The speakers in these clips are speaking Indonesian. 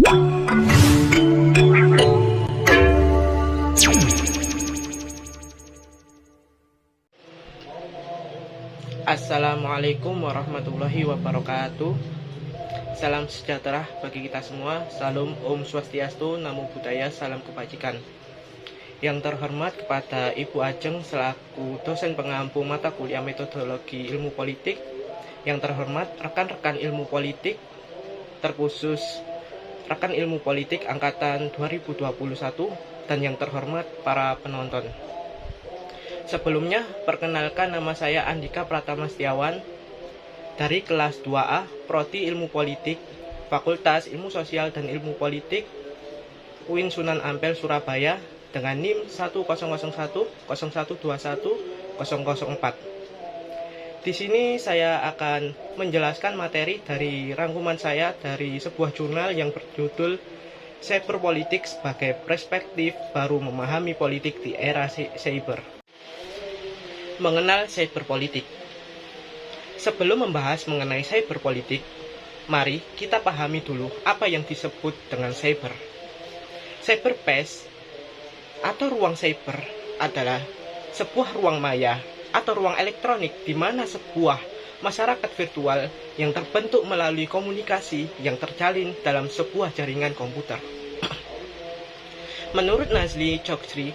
Assalamualaikum warahmatullahi wabarakatuh. Salam sejahtera bagi kita semua. Salam Om Swastiastu, Namo Buddhaya, salam kebajikan. Yang terhormat kepada Ibu Ajeng selaku dosen pengampu mata kuliah metodologi ilmu politik. Yang terhormat rekan-rekan ilmu politik, terkhusus rekan ilmu politik angkatan 2021, dan yang terhormat para penonton. Sebelumnya, perkenalkan, nama saya Andika Pratama Setiawan dari kelas 2A, Prodi Ilmu Politik, Fakultas Ilmu Sosial dan Ilmu Politik, UIN Sunan Ampel, Surabaya, dengan NIM 10010121004. Di sini saya akan menjelaskan materi dari rangkuman saya dari sebuah jurnal yang berjudul Cyberpolitik sebagai Perspektif Baru Memahami Politik di Era Cyber. Mengenal cyberpolitik. Sebelum membahas mengenai cyberpolitik, mari kita pahami dulu apa yang disebut dengan cyber. Cyberspace atau ruang cyber adalah sebuah ruang maya atau ruang elektronik di mana sebuah masyarakat virtual yang terbentuk melalui komunikasi yang terjalin dalam sebuah jaringan komputer. Menurut Nazli Chokshi,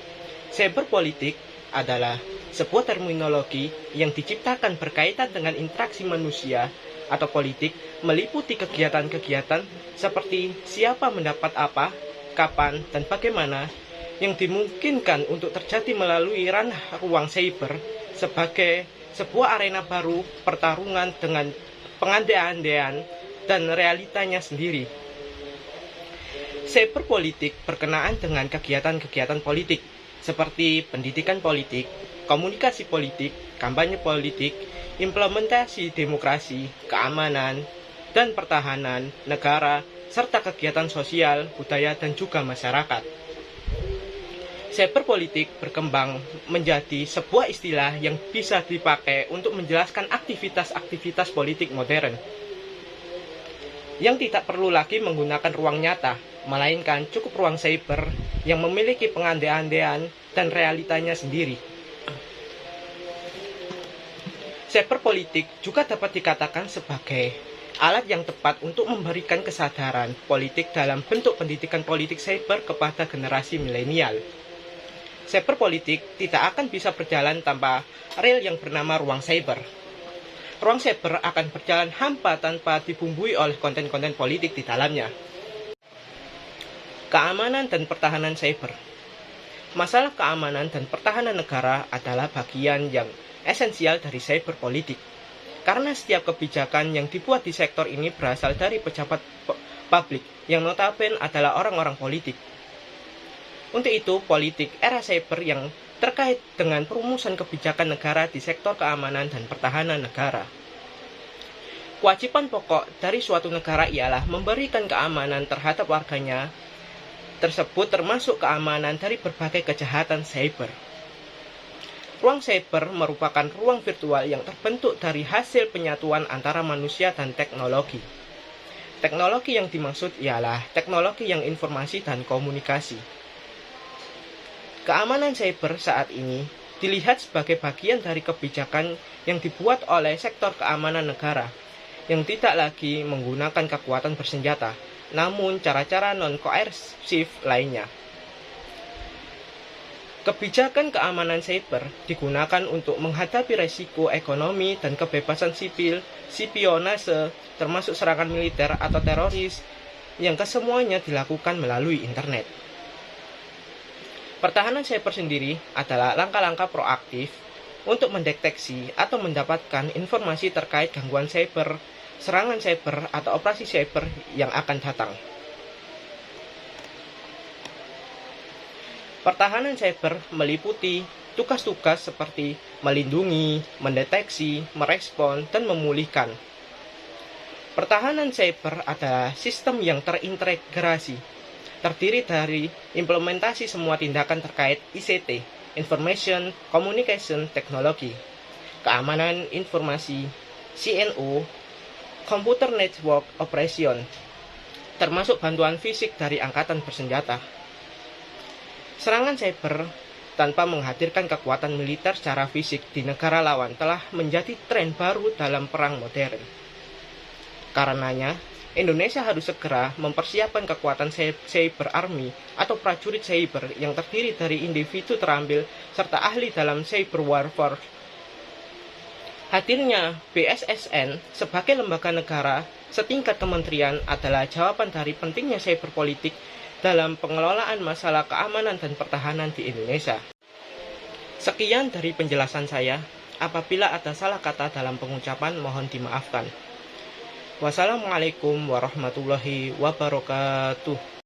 cyberpolitik adalah sebuah terminologi yang diciptakan berkaitan dengan interaksi manusia atau politik, meliputi kegiatan-kegiatan seperti siapa mendapat apa, kapan, dan bagaimana yang dimungkinkan untuk terjadi melalui ranah ruang cyber sebagai sebuah arena baru pertarungan dengan pengandaian dan realitanya sendiri. Cyberpolitik berkenaan dengan kegiatan-kegiatan politik seperti pendidikan politik, komunikasi politik, kampanye politik, implementasi demokrasi, keamanan, dan pertahanan negara, serta kegiatan sosial, budaya, dan juga masyarakat. Cyberpolitik berkembang menjadi sebuah istilah yang bisa dipakai untuk menjelaskan aktivitas-aktivitas politik modern, yang tidak perlu lagi menggunakan ruang nyata, melainkan cukup ruang cyber yang memiliki pengandaian dan realitanya sendiri. Cyberpolitik juga dapat dikatakan sebagai alat yang tepat untuk memberikan kesadaran politik dalam bentuk pendidikan politik cyber kepada generasi milenial. Cyberpolitik tidak akan bisa berjalan tanpa rel yang bernama ruang cyber. Ruang cyber akan berjalan hampa tanpa dibumbui oleh konten-konten politik di dalamnya. Keamanan dan pertahanan cyber. Masalah keamanan dan pertahanan negara adalah bagian yang esensial dari cyberpolitik, karena setiap kebijakan yang dibuat di sektor ini berasal dari pejabat publik yang notabene adalah orang-orang politik. Untuk itu, politik era cyber yang terkait dengan perumusan kebijakan negara di sektor keamanan dan pertahanan negara. Kewajiban pokok dari suatu negara ialah memberikan keamanan terhadap warganya tersebut, termasuk keamanan dari berbagai kejahatan cyber. Ruang cyber merupakan ruang virtual yang terbentuk dari hasil penyatuan antara manusia dan teknologi. Teknologi yang dimaksud ialah teknologi yang informasi dan komunikasi. Keamanan cyber saat ini dilihat sebagai bagian dari kebijakan yang dibuat oleh sektor keamanan negara, yang tidak lagi menggunakan kekuatan bersenjata, namun cara-cara non-koersif lainnya. Kebijakan keamanan cyber digunakan untuk menghadapi resiko ekonomi dan kebebasan sipil, spionase, termasuk serangan militer atau teroris, yang kesemuanya dilakukan melalui internet. Pertahanan cyber sendiri adalah langkah-langkah proaktif untuk mendeteksi atau mendapatkan informasi terkait gangguan cyber, serangan cyber, atau operasi cyber yang akan datang. Pertahanan cyber meliputi tugas-tugas seperti melindungi, mendeteksi, merespon, dan memulihkan. Pertahanan cyber adalah sistem yang terintegrasi, terdiri dari implementasi semua tindakan terkait ICT, Information Communication Technology, keamanan informasi, CNO, Computer Network Operation, termasuk bantuan fisik dari angkatan bersenjata. Serangan cyber tanpa menghadirkan kekuatan militer secara fisik di negara lawan telah menjadi tren baru dalam perang modern. Karenanya, Indonesia harus segera mempersiapkan kekuatan cyber army atau prajurit cyber yang terdiri dari individu terampil serta ahli dalam cyber warfare. Hadirnya BSSN sebagai lembaga negara setingkat kementerian adalah jawaban dari pentingnya cyber politik dalam pengelolaan masalah keamanan dan pertahanan di Indonesia. Sekian dari penjelasan saya. Apabila ada salah kata dalam pengucapan, mohon dimaafkan. Wassalamualaikum warahmatullahi wabarakatuh.